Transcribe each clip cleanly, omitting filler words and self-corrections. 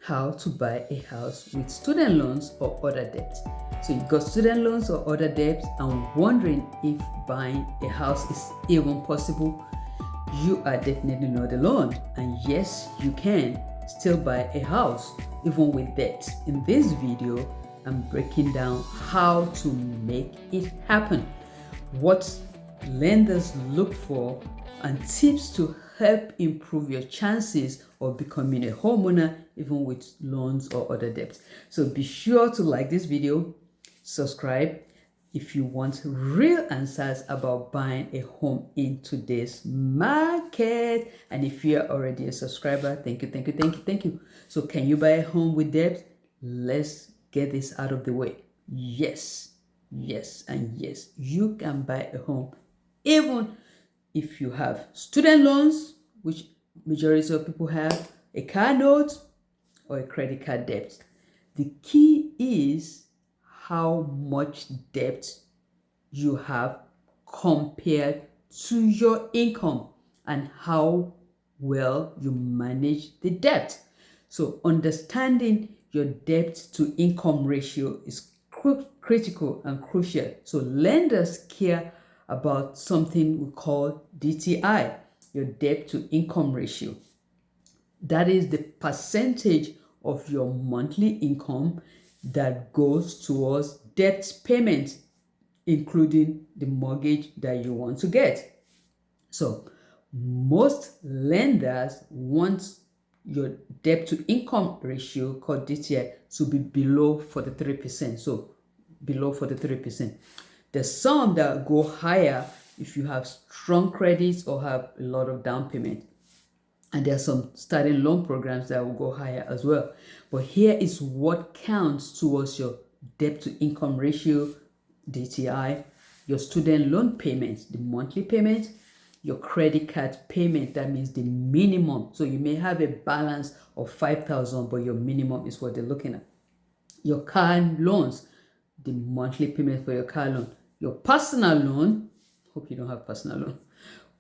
how to buy a house with student loans or other debts. So you got student loans or other debts and wondering if buying a house is even possible. You are definitely not alone, and yes, you can still buy a house even with debt. In this video, I'm breaking down how to make it happen, what lenders look for, and tips to help improve your chances of becoming a homeowner even with loans or other debts. So be sure to like this video, subscribe if you want real answers about buying a home in today's market. And if you're already a subscriber, thank you. So can you buy a home with debt? Let's get this out of the way. Yes, and yes, you can buy a home even if you have student loans, which majority of people have, a car note, or a credit card debt. The key is how much debt you have compared to your income and how well you manage the debt. So understanding your debt to income ratio is critical and crucial. So lenders care about something we call DTI, your debt to income ratio. That is the percentage of your monthly income that goes towards debt payment, including the mortgage that you want to get. So most lenders want your debt to income ratio, called DTI, to be below 43%. So below 43%. There's some that go higher if you have strong credits or have a lot of down payment. And there are some starting loan programs that will go higher as well. But here is what counts towards your debt to income ratio, DTI, your student loan payments, the monthly payment, your credit card payment, that means the minimum. So you may have a balance of 5,000, but your minimum is what they're looking at. Your car loans, the monthly payment for your car loan, your personal loan, hope you don't have personal loan,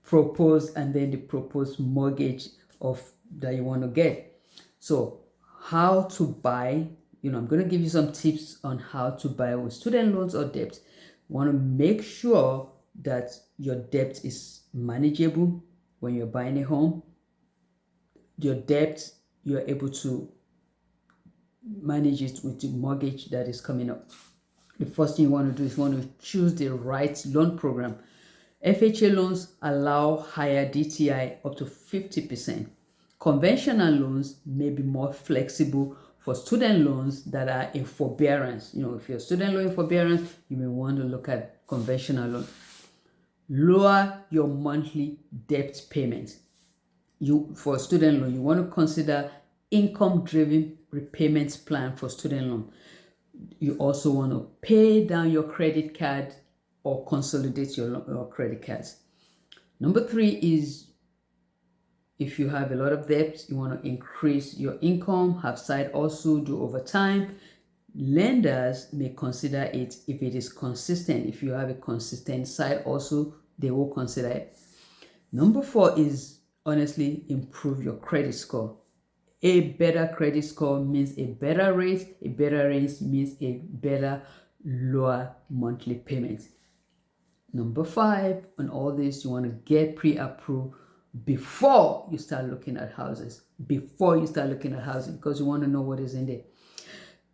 proposed, and then the proposed mortgage of that you want to get. So how to buy, I'm going to give you some tips on how to buy with student loans or debt. You want to make sure that your debt is manageable when you're buying a home. Your debt, you're able to manage it with the mortgage that is coming up. The first thing you want to do is you want to choose the right loan program. FHA loans allow higher DTI up to 50%. Conventional loans may be more flexible for student loans that are in forbearance. If you're a student loan in forbearance, you may want to look at conventional loan. Lower your monthly debt payment. For a student loan, you want to consider income-driven repayments plan for student loan. You also want to pay down your credit card or consolidate your credit cards. Number 3 is, if you have a lot of debt, you want to increase your income, have side hustle, do overtime. Lenders may consider it if it is consistent. If you have a consistent side hustle, they will consider it. Number 4 is, honestly, improve your credit score. A better credit score means a better rate. A better rate means a better, lower monthly payment. Number 5, on all this, you want to get pre-approved before you start looking at houses. Because you want to know what is in there.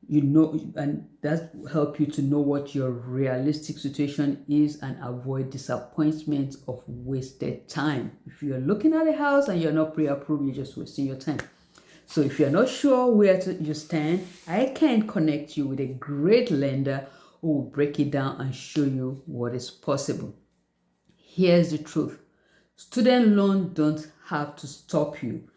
And that help you to know what your realistic situation is and avoid disappointment of wasted time. If you're looking at a house and you're not pre-approved, you're just wasting your time. So if you're not sure where you stand, I can connect you with a great lender who will break it down and show you what is possible. Here's the truth. Student loans don't have to stop you.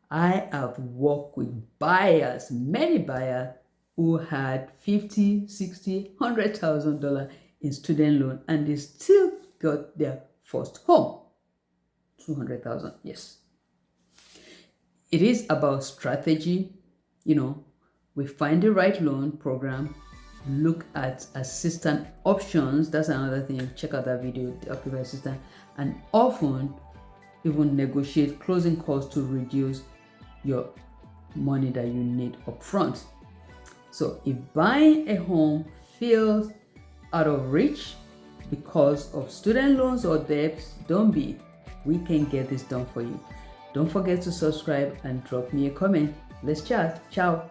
I have worked with buyers, many buyers, who had $50,000, $60,000, $100,000 in student loan, and they still got their first home. $200,000, yes. It is about strategy. We find the right loan program, look at assistant options. That's another thing. Check out that video, the occupier assistant, and often even negotiate closing costs to reduce your money that you need upfront. So if buying a home feels out of reach because of student loans or debts, don't be. We can get this done for you. Don't forget to subscribe and drop me a comment. Let's chat. Ciao.